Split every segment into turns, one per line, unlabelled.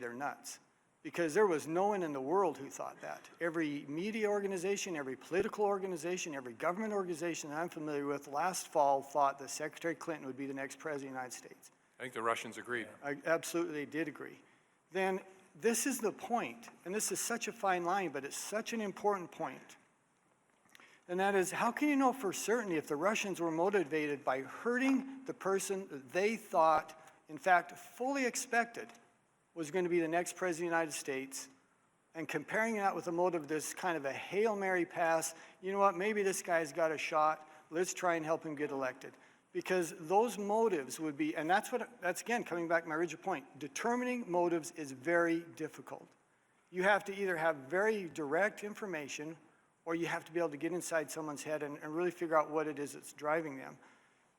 they're nuts, because there was no one in the world who thought that. Every media organization, every political organization, every government organization that I'm familiar with last fall thought that Secretary Clinton would be the next president of the United States.
I think the Russians agreed.
Absolutely did agree. Then this is the point, and this is such a fine line, but it's such an important point. And that is, how can you know for certainty if the Russians were motivated by hurting the person that they thought, in fact, fully expected was going to be the next president of the United States, and comparing that with a motive of this kind of a Hail Mary pass, you know what, maybe this guy's got a shot, let's try and help him get elected. Because those motives would be, and that's again, coming back to my original point, determining motives is very difficult. You have to either have very direct information, or you have to be able to get inside someone's head and really figure out what it is that's driving them.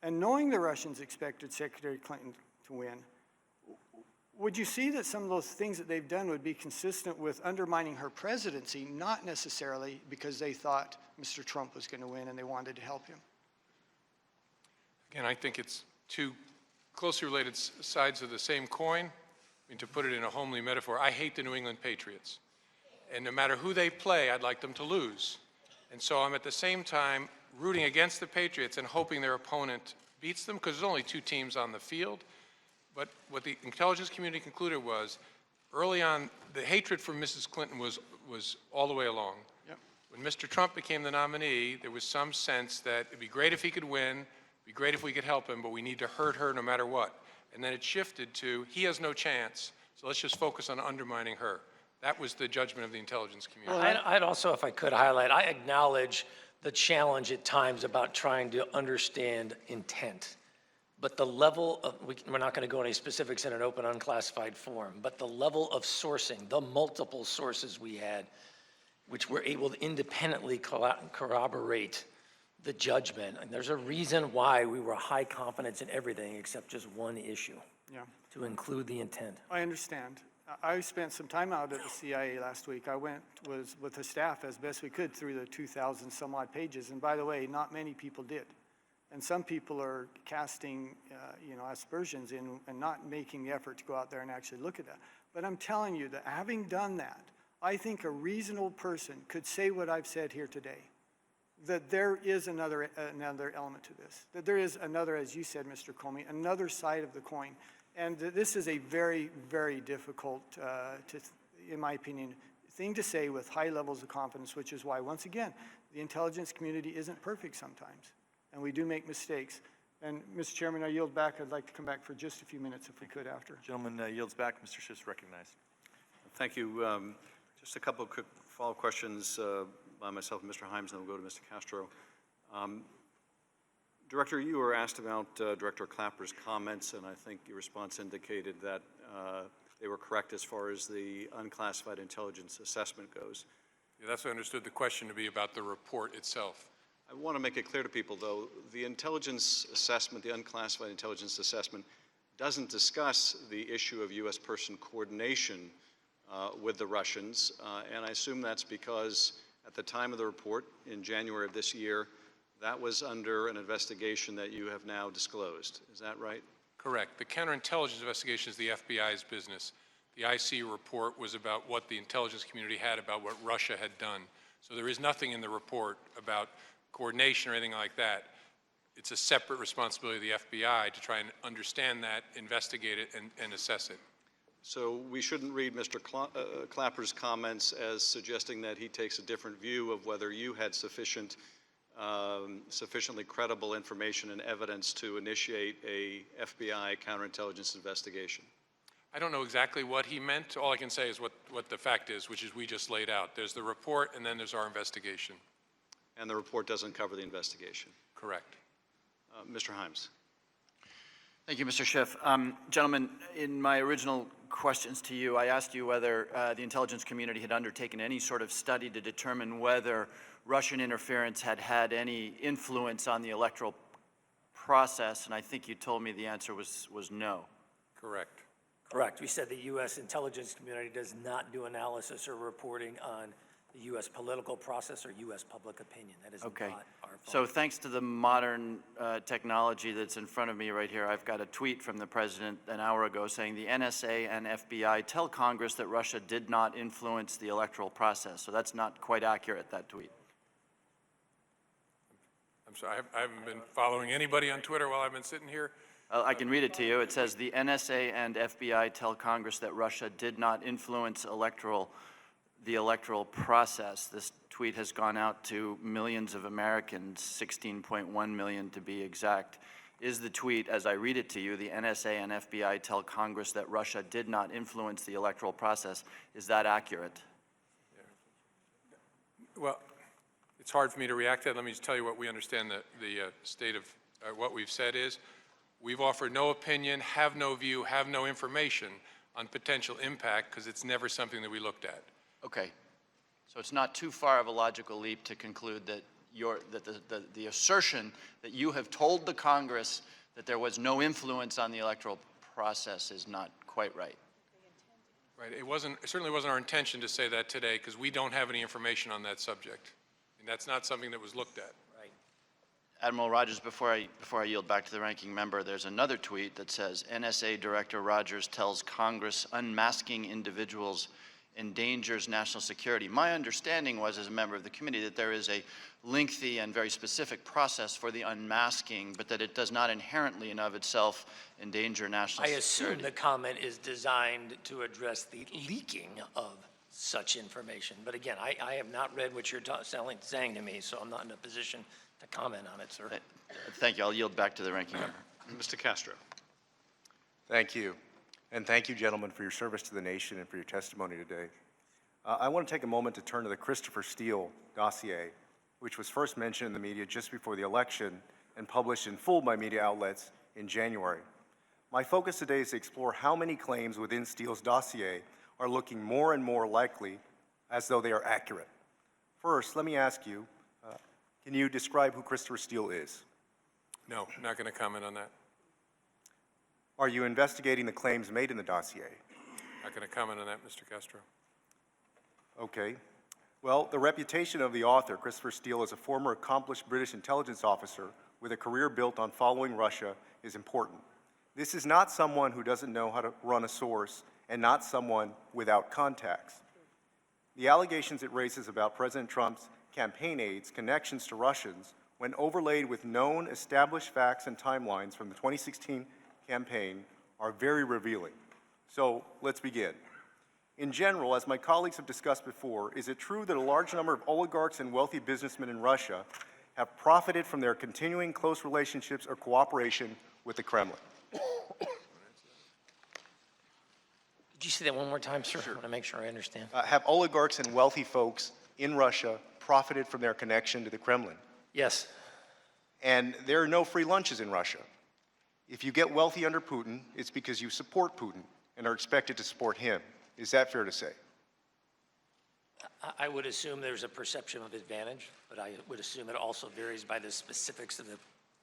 And knowing the Russians expected Secretary Clinton to win, would you see that some of those things that they've done would be consistent with undermining her presidency, not necessarily because they thought Mr. Trump was going to win and they wanted to help him?
Again, I think it's two closely related sides of the same coin. I mean, to put it in a homely metaphor, I hate the New England Patriots. And no matter who they play, I'd like them to lose. And so I'm at the same time rooting against the Patriots and hoping their opponent beats them, because there's only two teams on the field. But what the intelligence community concluded was, early on, the hatred for Mrs. Clinton was all the way along.
Yep.
When Mr. Trump became the nominee, there was some sense that it'd be great if he could win, it'd be great if we could help him, but we need to hurt her no matter what. And then it shifted to, he has no chance, so let's just focus on undermining her. That was the judgment of the intelligence community.
Well, I'd also, if I could highlight, I acknowledge the challenge at times about trying to understand intent. But the level of, we're not going to go into specifics in an open, unclassified form, but the level of sourcing, the multiple sources we had, which were able to independently corroborate the judgment. And there's a reason why we were high confidence in everything except just one issue, to include the intent.
I understand. I spent some time out at the CIA last week. I was with the staff as best we could through the 2,000 some odd pages. And by the way, not many people did. And some people are casting, aspersions in and not making the effort to go out there and actually look at that. But I'm telling you that having done that, I think a reasonable person could say what I've said here today, that there is another element to this, that there is another, as you said, Mr. Comey, another side of the coin. And this is a very, very difficult, in my opinion, thing to say with high levels of confidence, which is why, once again, the intelligence community isn't perfect sometimes. And we do make mistakes. And Mr. Chairman, I yield back. I'd like to come back for just a few minutes if we could after.
Gentleman yields back. Mr. Schiff's recognized.
Thank you. Just a couple of quick follow-up questions by myself and Mr. Himes, and then we'll go to Mr. Castro. Director, you were asked about Director Clapper's comments, and I think your response indicated that they were correct as far as the unclassified intelligence assessment goes.
Yeah, that's what I understood the question to be about the report itself.
I want to make it clear to people, though, the intelligence assessment, the unclassified intelligence assessment, doesn't discuss the issue of U.S. person coordination with the Russians, and I assume that's because at the time of the report in January of this year, that was under an investigation that you have now disclosed. Is that right?
Correct. The counterintelligence investigation is the FBI's business. The IC report was about what the intelligence community had about what Russia had done. So there is nothing in the report about coordination or anything like that. It's a separate responsibility of the FBI to try and understand that, investigate it, and assess it.
So we shouldn't read Mr. Clapper's comments as suggesting that he takes a different view of whether you had sufficiently credible information and evidence to initiate a FBI counterintelligence investigation.
I don't know exactly what he meant. All I can say is what the fact is, which is we just laid out. There's the report, and then there's our investigation.
And the report doesn't cover the investigation?
Correct.
Mr. Himes.
Thank you, Mr. Schiff. Gentlemen, in my original questions to you, I asked you whether the intelligence community had undertaken any sort of study to determine whether Russian interference had had any influence on the electoral process, and I think you told me the answer was no.
Correct.
Correct. We said the U.S. intelligence community does not do analysis or reporting on the U.S. political process or U.S. public opinion. That is
Okay.
not our fault.
So thanks to the modern technology that's in front of me right here, I've got a tweet from the president an hour ago saying the NSA and FBI tell Congress that Russia did not influence the electoral process. So that's not quite accurate, that tweet.
I'm sorry, I haven't been following anybody on Twitter while I've been sitting here.
I can read it to you. It says the NSA and FBI tell Congress that Russia did not influence the electoral process. This tweet has gone out to millions of Americans, 16.1 million to be exact. Is the tweet, as I read it to you, the NSA and FBI tell Congress that Russia did not influence the electoral process, is that accurate?
Well, it's hard for me to react to that. Let me just tell you what we understand the state of what we've said is. We've offered no opinion, have no view, have no information on potential impact because it's never something that we looked at.
Okay. So it's not too far of a logical leap to conclude that the assertion that you have told the Congress that there was no influence on the electoral process is not quite right.
Right. It certainly wasn't our intention to say that today because we don't have any information on that subject. And that's not something that was looked at.
Right.
Admiral Rogers, before I yield back to the ranking member, there's another tweet that says, NSA Director Rogers tells Congress unmasking individuals endangers national security. My understanding was, as a member of the committee, that there is a lengthy and very specific process for the unmasking, but that it does not inherently in of itself endanger national
I
security.
assume the comment is designed to address the leaking of such information. But again, I have not read what you're saying to me, so I'm not in a position to comment on it, sir.
Thank you. I'll yield back to the ranking member.
Mr. Castro.
Thank you. And thank you, gentlemen, for your service to the nation and for your testimony today. I want to take a moment to turn to the Christopher Steele dossier, which was first mentioned in the media just before the election and published in full by media outlets in January. My focus today is to explore how many claims within Steele's dossier are looking more and more likely as though they are accurate. First, let me ask you, can you describe who Christopher Steele is?
No, not going to comment on that.
Are you investigating the claims made in the dossier?
Not going to comment on that, Mr. Castro.
Okay. Well, the reputation of the author, Christopher Steele, as a former accomplished British intelligence officer with a career built on following Russia is important. This is not someone who doesn't know how to run a source and not someone without contacts. The allegations it raises about President Trump's campaign aides' connections to Russians, when overlaid with known established facts and timelines from the 2016 campaign, are very revealing. So let's begin. In general, as my colleagues have discussed before, is it true that a large number of oligarchs and wealthy businessmen in Russia have profited from their continuing close relationships or cooperation with the Kremlin?
Could you say that one more time, sir? I want to make sure I understand.
Have oligarchs and wealthy folks in Russia profited from their connection to the Kremlin?
Yes.
And there are no free lunches in Russia. If you get wealthy under Putin, it's because you support Putin and are expected to support him. Is that fair to say?
I would assume there's a perception of advantage, but I would assume it also varies by the specifics of the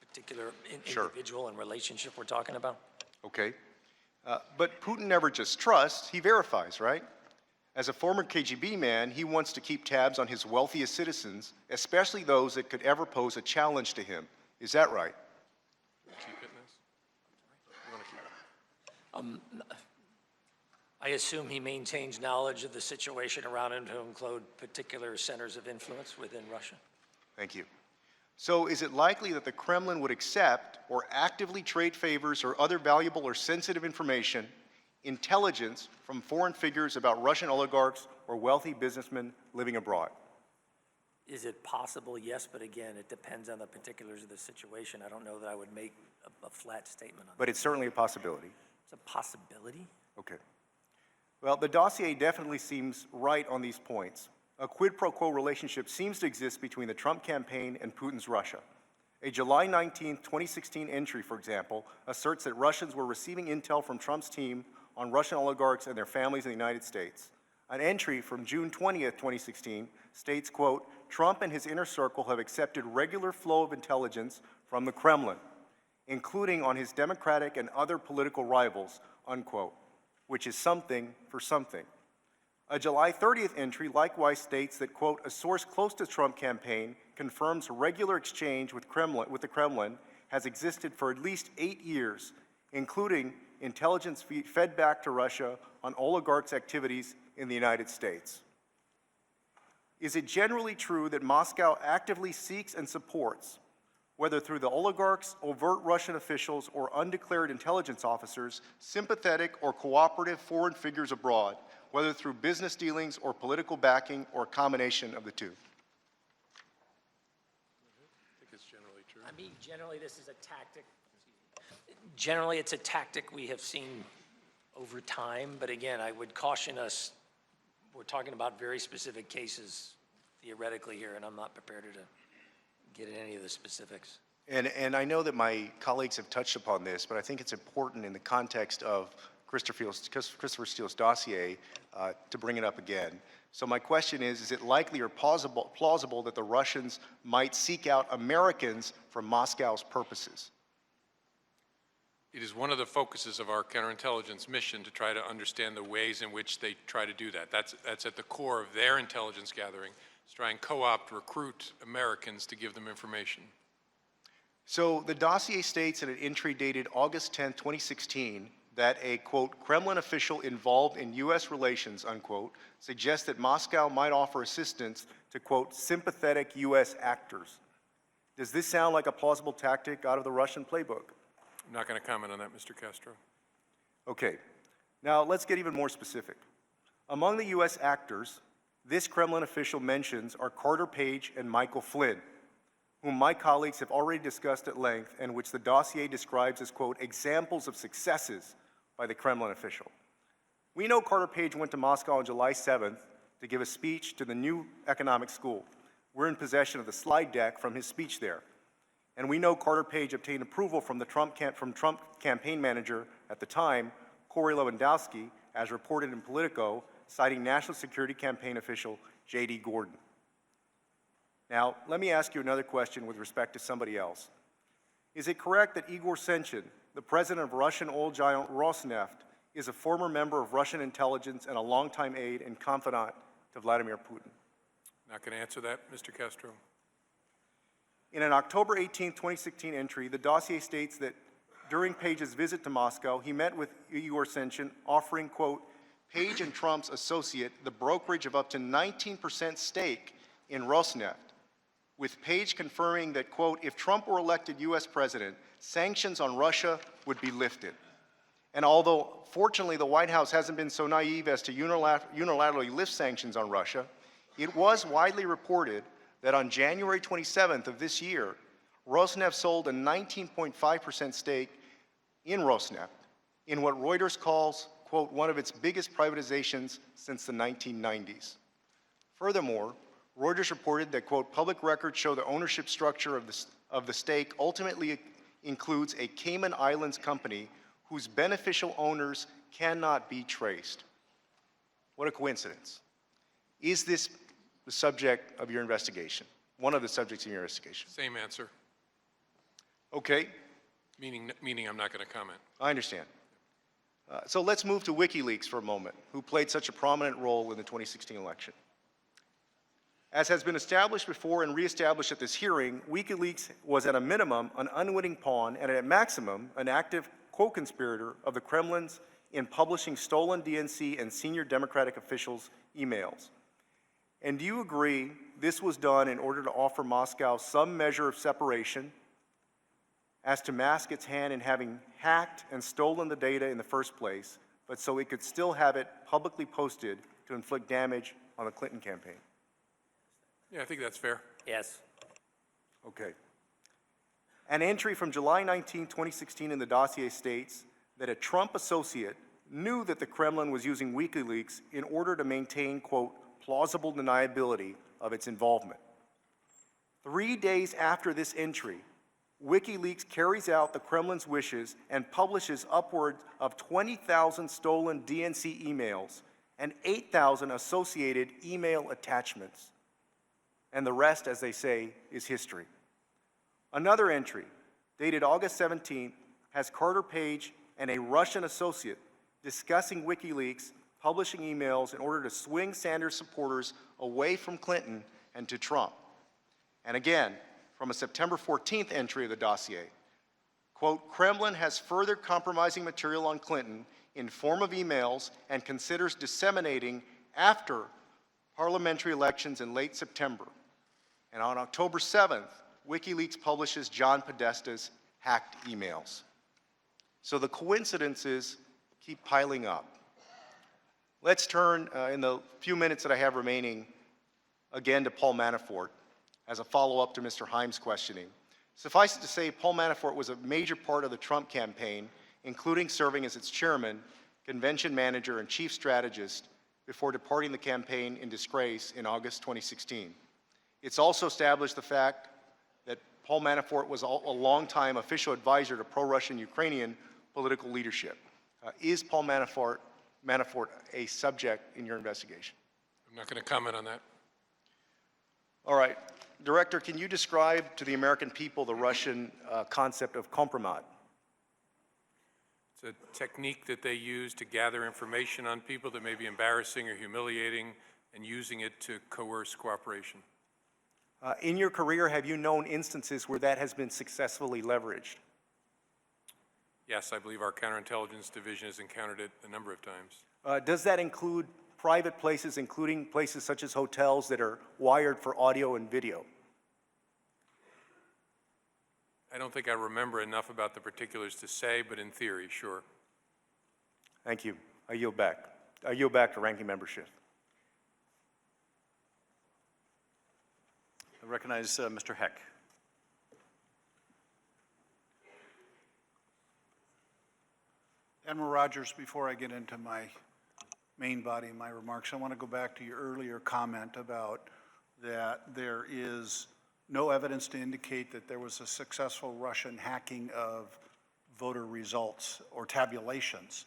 particular
Sure.
individual and relationship we're talking about.
Okay. But Putin never just trusts, he verifies, right? As a former KGB man, he wants to keep tabs on his wealthiest citizens, especially those that could ever pose a challenge to him. Is that right?
Keep hitting this? You want to keep it?
I assume he maintains knowledge of the situation around him to include particular centers of influence within Russia.
Thank you. So is it likely that the Kremlin would accept or actively trade favors or other valuable or sensitive information, intelligence from foreign figures about Russian oligarchs or wealthy businessmen living abroad?
Is it possible? Yes, but again, it depends on the particulars of the situation. I don't know that I would make a flat statement on that.
But it's certainly a possibility.
It's a possibility.
Okay. Well, the dossier definitely seems right on these points. A quid pro quo relationship seems to exist between the Trump campaign and Putin's Russia. A July 19, 2016 entry, for example, asserts that Russians were receiving intel from Trump's team on Russian oligarchs and their families in the United States. An entry from June 20th, 2016 states, quote, Trump and his inner circle have accepted regular flow of intelligence from the Kremlin, including on his Democratic and other political rivals, unquote, which is something for something. A July 30th entry likewise states that, quote, a source close to Trump campaign confirms regular exchange with the Kremlin has existed for at least 8 years, including intelligence fed back to Russia on oligarchs' activities in the United States. Is it generally true that Moscow actively seeks and supports, whether through the oligarchs, overt Russian officials, or undeclared intelligence officers, sympathetic or cooperative foreign figures abroad, whether through business dealings or political backing or a combination of the two?
I think it's generally true.
I mean, generally, this is a tactic. Generally, it's a tactic we have seen over time, but again, I would caution us, we're talking about very specific cases theoretically here, and I'm not prepared to get in any of the specifics.
And I know that my colleagues have touched upon this, but I think it's important in the context of Christopher Steele's dossier to bring it up again. So my question is it likely or plausible that the Russians might seek out Americans for Moscow's purposes?
It is one of the focuses of our counterintelligence mission to try to understand the ways in which they try to do that. That's at the core of their intelligence gathering, is try and co-opt, recruit Americans to give them information.
So the dossier states in an entry dated August 10, 2016, that a, quote, Kremlin official involved in U.S. relations, unquote, suggests that Moscow might offer assistance to, quote, sympathetic U.S. actors. Does this sound like a plausible tactic out of the Russian playbook?
I'm not going to comment on that, Mr. Castro.
Okay, now let's get even more specific. Among the U.S. actors, this Kremlin official mentions are Carter Page and Michael Flynn, whom my colleagues have already discussed at length and which the dossier describes as, quote, examples of successes by the Kremlin official. We know Carter Page went to Moscow on July 7th to give a speech to the new economic school. We're in possession of the slide deck from his speech there. And we know Carter Page obtained approval from the Trump campaign manager at the time, Corey Lewandowski, as reported in Politico, citing National Security Campaign official J.D. Gordon. Now, let me ask you another question with respect to somebody else. Is it correct that Igor Senchin, the president of Russian oil giant Rosneft, is a former member of Russian intelligence and a longtime aide and confidant to Vladimir Putin?
Not going to answer that, Mr. Castro.
In an October 18, 2016 entry, the dossier states that during Page's visit to Moscow, he met with Igor Senchin, offering, quote, Page and Trump's associate the brokerage of up to 19% stake in Rosneft, with Page confirming that, quote, if Trump were elected U.S. president, sanctions on Russia would be lifted. And although, fortunately, the White House hasn't been so naive as to unilaterally lift sanctions on Russia, it was widely reported that on January 27th of this year, Rosneft sold a 19.5% stake in Rosneft in what Reuters calls, quote, one of its biggest privatizations since the 1990s. Furthermore, Reuters reported that, quote, public records show the ownership structure of the stake ultimately includes a Cayman Islands company whose beneficial owners cannot be traced. What a coincidence. Is this the subject of your investigation? One of the subjects of your investigation?
Same answer,
Okay,
meaning I'm not going to comment.
I understand. So let's move to WikiLeaks for a moment, who played such a prominent role in the 2016 election. As has been established before and reestablished at this hearing, WikiLeaks was at a minimum an unwitting pawn and at maximum an active co-conspirator of the Kremlin's in publishing stolen DNC and senior Democratic officials' emails. And do you agree this was done in order to offer Moscow some measure of separation as to mask its hand in having hacked and stolen the data in the first place, but so it could still have it publicly posted to inflict damage on the Clinton campaign?
Yeah, I think that's fair.
Yes.
Okay. An entry from July 19, 2016 in the dossier states that a Trump associate knew that the Kremlin was using WikiLeaks in order to maintain, quote, plausible deniability of its involvement. 3 days after this entry, WikiLeaks carries out the Kremlin's wishes and publishes upwards of 20,000 stolen DNC emails and 8,000 associated email attachments. And the rest, as they say, is history. Another entry, dated August 17th, has Carter Page and a Russian associate discussing WikiLeaks, publishing emails in order to swing Sanders supporters away from Clinton and to Trump. And again, from a September 14th entry of the dossier, quote, Kremlin has further compromising material on Clinton in form of emails and considers disseminating after parliamentary elections in late September. And on October 7th, WikiLeaks publishes John Podesta's hacked emails. So the coincidences keep piling up. Let's turn, in the few minutes that I have remaining, again to Paul Manafort as a follow-up to Mr. Himes' questioning. Suffice it to say, Paul Manafort was a major part of the Trump campaign, including serving as its chairman, convention manager, and chief strategist before departing the campaign in disgrace in August 2016. It's also established the fact that Paul Manafort was a longtime official advisor to pro-Russian Ukrainian political leadership. Is Paul Manafort a subject in your investigation?
I'm not going to comment on that.
All right. Director, can you describe to the American people the Russian concept of kompromat?
It's a technique that they use to gather information on people that may be embarrassing or humiliating and using it to coerce cooperation.
In your career, have you known instances where that has been successfully leveraged?
Yes, I believe our counterintelligence division has encountered it a number of times.
Does that include private places, including places such as hotels that are wired for audio and video?
I don't think I remember enough about the particulars to say, but in theory, sure.
Thank you. I yield back. I yield back to Ranking Member Schiff.
I recognize Mr. Heck.
Admiral Rogers, before I get into my main body of my remarks, I want to go back to your earlier comment about that there is no evidence to indicate that there was a successful Russian hacking of voter results or tabulations.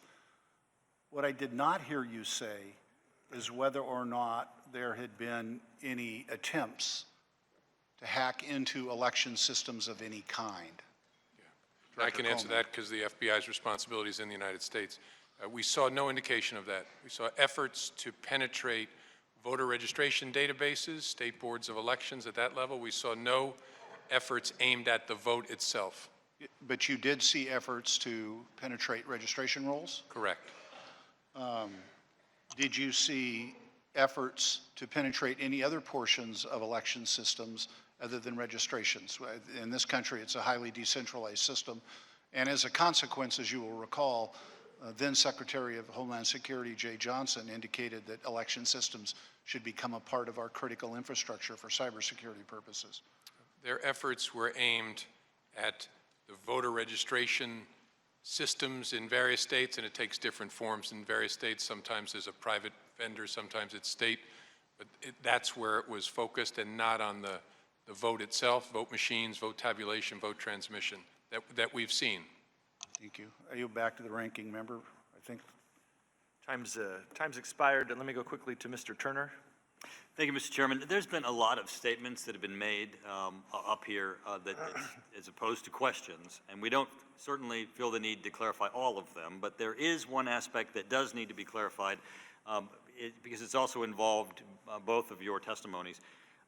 What I did not hear you say is whether or not there had been any attempts to hack into election systems of any kind.
I can answer that because the FBI's responsibility is in the United States. We saw no indication of that. We saw efforts to penetrate voter registration databases, state boards of elections at that level. We saw no efforts aimed at the vote itself.
But you did see efforts to penetrate registration rolls?
Correct.
Did you see efforts to penetrate any other portions of election systems other than registrations? In this country, it's a highly decentralized system. And as a consequence, as you will recall, then Secretary of Homeland Security Jay Johnson indicated that election systems should become a part of our critical infrastructure for cybersecurity purposes.
Their efforts were aimed at the voter registration systems in various states, and it takes different forms in various states. Sometimes there's a private vendor, sometimes it's state, but that's where it was focused and not on the vote itself, vote machines, vote tabulation, vote transmission that we've seen.
Thank you. I yield back to the ranking member, I think.
Time's expired, and let me go quickly to Mr. Turner.
Thank you, Mr. Chairman. There's been a lot of statements that have been made up here as opposed to questions, and we don't certainly feel the need to clarify all of them, but there is one aspect that does need to be clarified because it's also involved both of your testimonies.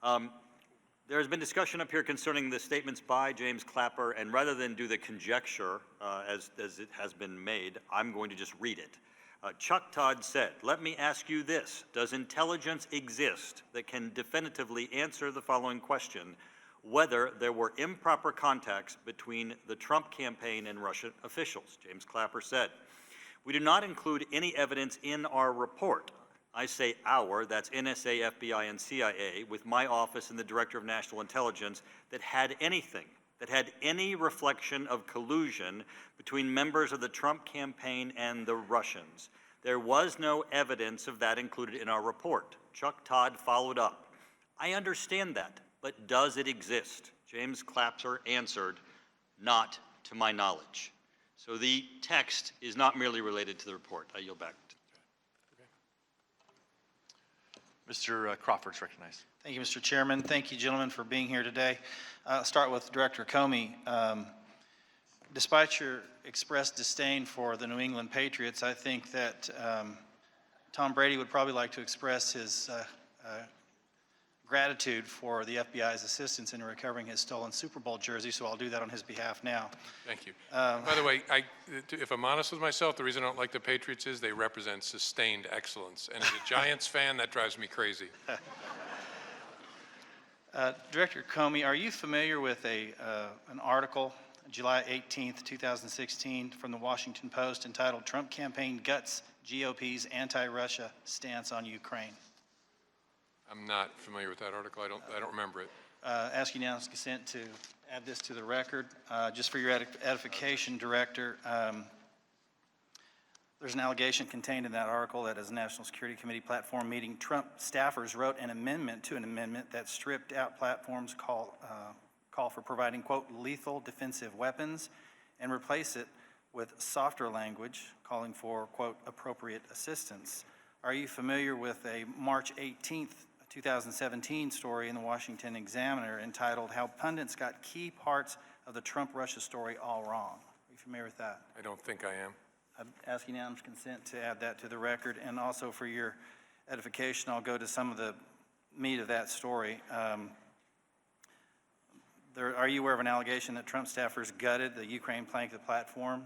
There has been discussion up here concerning the statements by James Clapper, and rather than do the conjecture as it has been made, I'm going to just read it. Chuck Todd said, "Let me ask you this. Does intelligence exist that can definitively answer the following question, whether there were improper contacts between the Trump campaign and Russian officials?" James Clapper said, "We do not include any evidence in our report. I say our, that's NSA, FBI, and CIA, with my office and the Director of National Intelligence, that had any reflection of collusion between members of the Trump campaign and the Russians. There was no evidence of that included in our report." Chuck Todd followed up, "I understand that, but does it exist?" James Clapper answered, "Not to my knowledge." So the text is not merely related to the report. I yield back.
Mr. Crawford's recognized.
Thank you, Mr. Chairman. Thank you, gentlemen, for being here today. I'll start with Director Comey. Despite your expressed disdain for the New England Patriots, I think that Tom Brady would probably like to express his gratitude for the FBI's assistance in recovering his stolen Super Bowl jersey, so I'll do that on his behalf now.
Thank you. By the way, if I'm honest with myself, the reason I don't like the Patriots is they represent sustained excellence. And as a Giants fan, that drives me crazy.
Director Comey, are you familiar with an article, July 18th, 2016, from the Washington Post entitled "Trump Campaign Guts GOP's Anti-Russia Stance on Ukraine"?
I'm not familiar with that article. I don't remember it.
Ask unanimous consent to add this to the record. Just for your edification, Director, there's an allegation contained in that article that as a National Security Committee platform meeting, Trump staffers wrote an amendment to an amendment that stripped out platforms call for providing, quote, lethal defensive weapons and replace it with softer language calling for, quote, appropriate assistance. Are you familiar with a March 18th, 2017 story in the Washington Examiner entitled "How Pundits Got Key Parts of the Trump-Russia Story All Wrong"? Are you familiar with that?
I don't think I am.
I'm asking unanimous consent to add that to the record. And also for your edification, I'll go to some of the meat of that story. Are you aware of an allegation that Trump staffers gutted the Ukraine plank of the platform?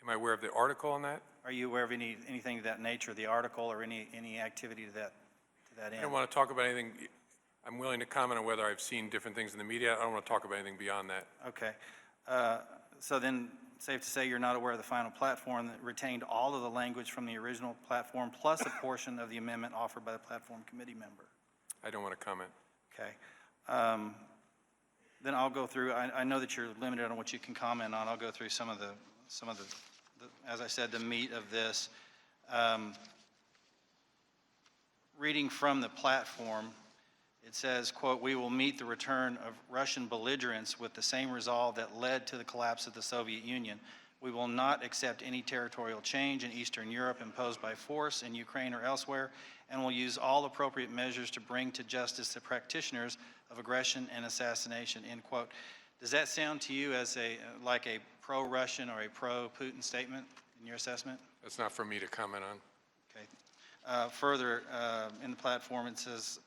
Am I aware of the article on that?
Are you aware of anything of that nature, the article, or any activity to that
I
end?
don't want to talk about anything. I'm willing to comment on whether I've seen different things in the media. I don't want to talk about anything beyond that.
Okay. So then, safe to say you're not aware of the final platform that retained all of the language from the original platform plus a portion of the amendment offered by the platform committee member?
I don't want to comment.
Okay. Then I'll go through, I know that you're limited on what you can comment on. I'll go through some of the as I said, the meat of this. Reading from the platform, it says, quote, "We will meet the return of Russian belligerents with the same resolve that led to the collapse of the Soviet Union. We will not accept any territorial change in Eastern Europe imposed by force in Ukraine or elsewhere, and will use all appropriate measures to bring to justice the practitioners of aggression and assassination," end quote. Does that sound to you as like a pro-Russian or a pro-Putin statement in your assessment?
That's not for me to comment on.
Okay. Further, in the platform, it says,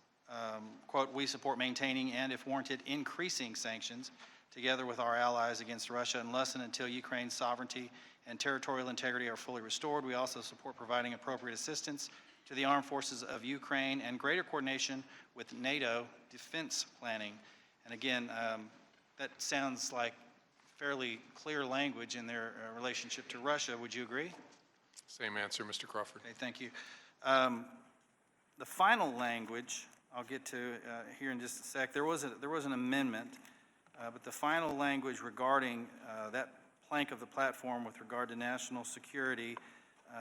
quote, "We support maintaining and, if warranted, increasing sanctions together with our allies against Russia unless and until Ukraine's sovereignty and territorial integrity are fully restored. We also support providing appropriate assistance to the armed forces of Ukraine and greater coordination with NATO defense planning." And again, that sounds like fairly clear language in their relationship to Russia. Would you agree?
Same answer, Mr. Crawford.
Okay, thank you. The final language, I'll get to here in just a sec. There was an amendment, but the final language regarding that plank of the platform with regard to national security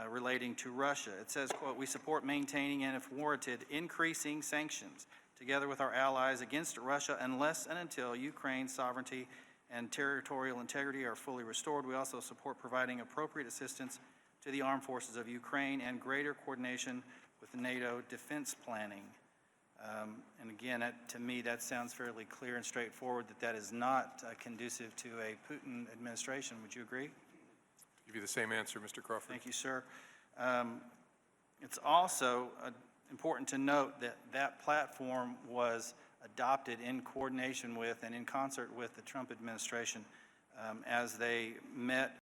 relating to Russia. It says, quote, "We support maintaining and, if warranted, increasing sanctions together with our allies against Russia unless and until Ukraine's sovereignty and territorial integrity are fully restored. We also support providing appropriate assistance to the armed forces of Ukraine and greater coordination with NATO defense planning." And again, to me, that sounds fairly clear and straightforward that that is not conducive to a Putin administration. Would you agree?
Give you the same answer, Mr. Crawford.
Thank you, sir. It's also important to note that that platform was adopted in coordination with and in concert with the Trump administration as they met